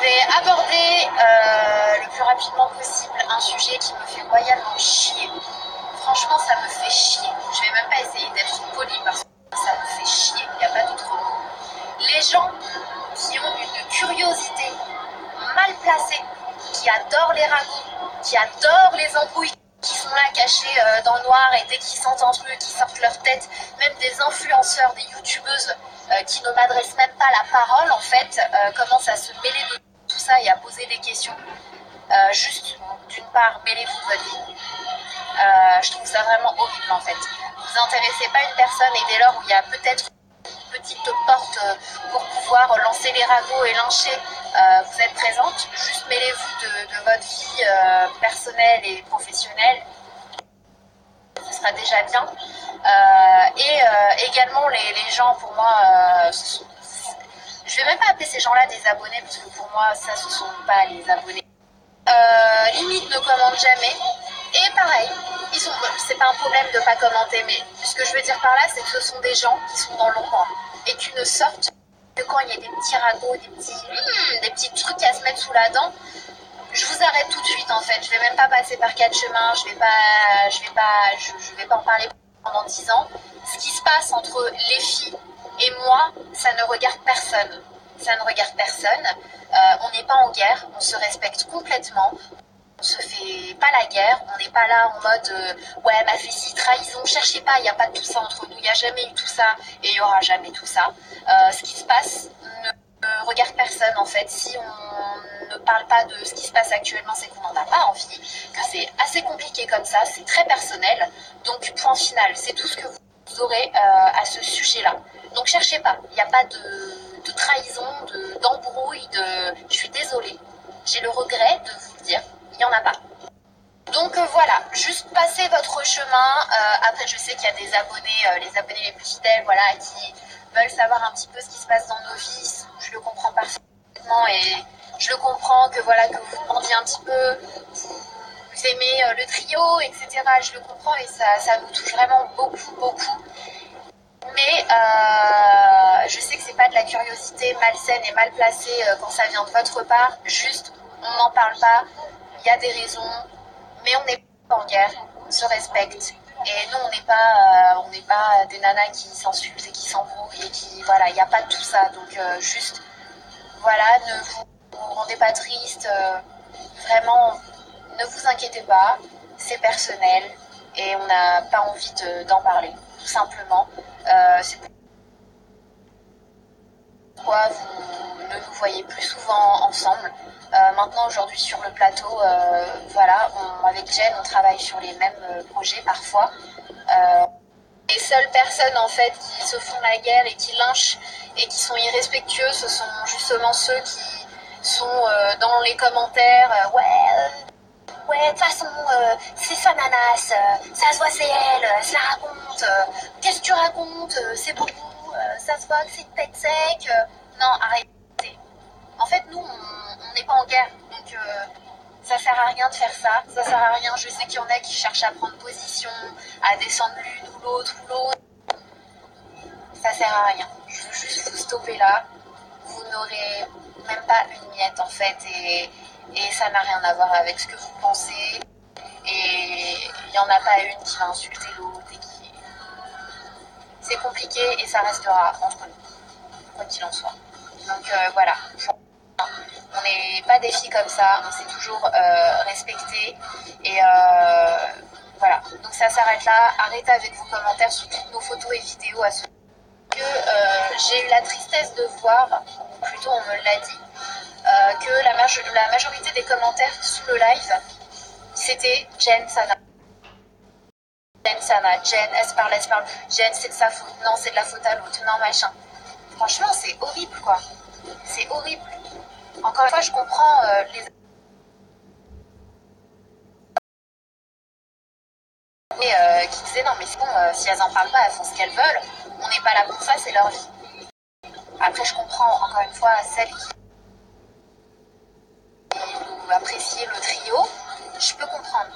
vais aborder le plus rapidement possible un sujet qui me fait royalement chier. Franchement, ça me fait chier. Je vais même pas essayer d'être polie parce que ça me fait chier. Il n'y a pas d'autre mot. Les gens qui ont une curiosité mal placée, qui adorent les ragots, qui adorent les embrouilles, qui sont là cachés dans le noir et dès qu'ils sentent un truc, qui sortent leur tête, même des influenceurs, des youtubeuses qui ne m'adressent même pas la parole, en fait, commencent à se mêler de tout ça et à poser des questions. Juste, d'une part, mêlez-vous de votre vie. Je trouve ça vraiment horrible, en fait. Vous intéressez pas une personne et dès lors où il y a peut-être une petite porte pour pouvoir lancer les ragots et lyncher, vous êtes présente, juste mêlez-vous de votre vie personnelle et professionnelle. Ce sera déjà bien. Également, les gens, pour moi, je vais même pas appeler ces gens-là des abonnés, parce que pour moi, ça, ce sont pas les abonnés. Limite ne commande jamais. Et pareil, c'est pas un problème de pas commenter, mais ce que je veux dire par là, c'est que ce sont des gens qui sont dans l'ombre et qui ne sortent que quand il y a des petits ragots, des petits trucs à se mettre sous la dent. Je vous arrête tout de suite, en fait. Je vais même pas passer par quatre chemins. Je vais pas en parler pendant 10 ans. Ce qui se passe entre les filles et moi, ça ne regarde personne. Ça ne regarde personne. On n'est pas en guerre. On se respecte complètement. On se fait pas la guerre. On n'est pas là en mode ouais, ma fille, si trahison. Cherchez pas. Il n'y a pas de tout ça entre nous. Il n'y a jamais eu tout ça et il n'y aura jamais tout ça. Ce qui se passe ne regarde personne, en fait. Si on ne parle pas de ce qui se passe actuellement, c'est qu'on n'en a pas envie, que c'est assez compliqué comme ça, c'est très personnel. Donc point final, c'est tout ce que vous aurez à ce sujet-là. Donc cherchez pas, il n'y a pas de trahison, d'embrouille, je suis désolée. J'ai le regret de vous le dire, il n'y en a pas. Donc voilà, juste passez votre chemin. Après, je sais qu'il y a des abonnés, les abonnés les plus fidèles, voilà, qui veulent savoir un petit peu ce qui se passe dans nos vies. Je le comprends parfaitement et je le comprends que voilà, que vous demandiez un petit peu, vous aimez le trio, etc. Je le comprends et ça nous touche vraiment beaucoup. Mais je sais que c'est pas de la curiosité malsaine et mal placée quand ça vient de votre part. Juste, on n'en parle pas. Il y a des raisons, mais on n'est pas en guerre. On se respecte. Et nous, on n'est pas des nanas qui s'insultent et qui s'embrouillent et qui voilà, il n'y a pas de tout ça. Donc juste, voilà, ne vous rendez pas triste. Vraiment, ne vous inquiétez pas. C'est personnel et on n'a pas envie d'en parler, tout simplement. C'est pourquoi vous ne nous voyez plus souvent ensemble. Maintenant, aujourd'hui, sur le plateau, voilà, avec Jen, on travaille sur les mêmes projets parfois. Les seules personnes, en fait, qui se font la guerre et qui lynchent et qui sont irrespectueux, ce sont justement ceux qui sont dans les commentaires. Ouais, de toute façon, c'est sa nanas, ça se voit, c'est elle, ça raconte, qu'est-ce que tu racontes, c'est beaucoup, ça se voit que c'est une tête sec. Non, arrêtez. En fait, nous, on n'est pas en guerre, donc ça sert à rien de faire ça, ça sert à rien. Je sais qu'il y en a qui cherchent à prendre position, à descendre l'une ou l'autre, ça sert à rien. Je veux juste vous stopper là, vous n'aurez même pas une miette, en fait, et ça n'a rien à voir avec ce que vous pensez. Et il n'y en a pas une qui va insulter l'autre. C'est compliqué et ça restera entre nous, quoi qu'il en soit. Donc voilà. On n'est pas des filles comme ça. On s'est toujours respecté. Et voilà. Donc ça s'arrête là. Arrêtez avec vos commentaires sous toutes nos photos et vidéos à ce que j'ai eu la tristesse de voir, ou plutôt on me l'a dit, que la majorité des commentaires sous le live, c'était Jen Sana. Jen, elle se parle. Jen, c'est de sa faute. Non, c'est de la faute à l'autre. Non, machin. Franchement, c'est horrible, quoi. C'est horrible. Encore une fois, je comprends les... qui disaient non, mais c'est bon, si elles en parlent pas, elles font ce qu'elles veulent. On n'est pas là pour ça, c'est leur vie. Après, je comprends, encore une fois, celles qui apprécier le trio, je peux comprendre.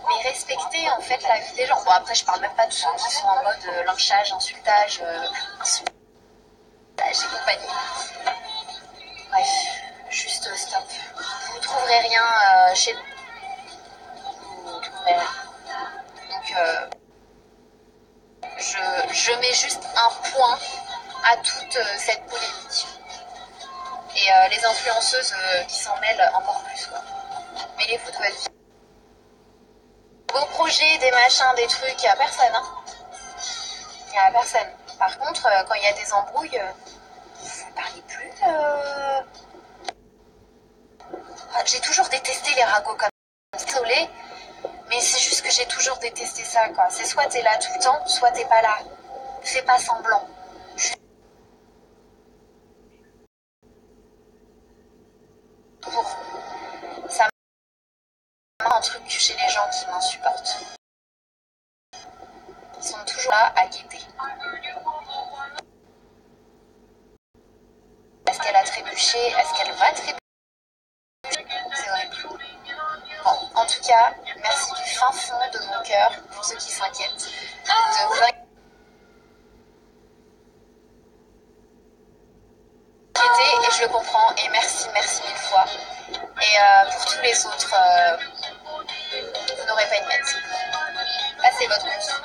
Mais respecter en fait la vie des gens. Bon, après, je parle même pas de ceux qui sont en mode lynchage, insultage et compagnie. Bref, juste chez nous. Donc, je mets juste un point à toute cette polémique. Et les influenceuses qui s'en mêlent encore plus, quoi. Mêlez-vous de votre vie. Vos projets, des machins, des trucs, il n'y a personne. Hein. Il n'y a personne. Par contre, quand il y a des embrouilles, vous ne parlez plus. J'ai toujours détesté les ragots comme ça. Désolée, mais c'est juste que j'ai toujours détesté ça, quoi. C'est soit t'es là tout le temps, soit t'es pas là. Fais pas semblant. Pour ça m'a un truc chez les gens qui m'insupportent. Ils sont toujours là à guetter. Est-ce qu'elle a trébuché? Est-ce qu'elle va trébucher? C'est horrible. Bon, en tout cas, merci du fin fond de mon cœur pour ceux qui s'inquiètent. De vous inquiéter, et je le comprends, et merci mille fois. Et pour tous les autres, vous n'aurez pas une mette. Passez votre tour.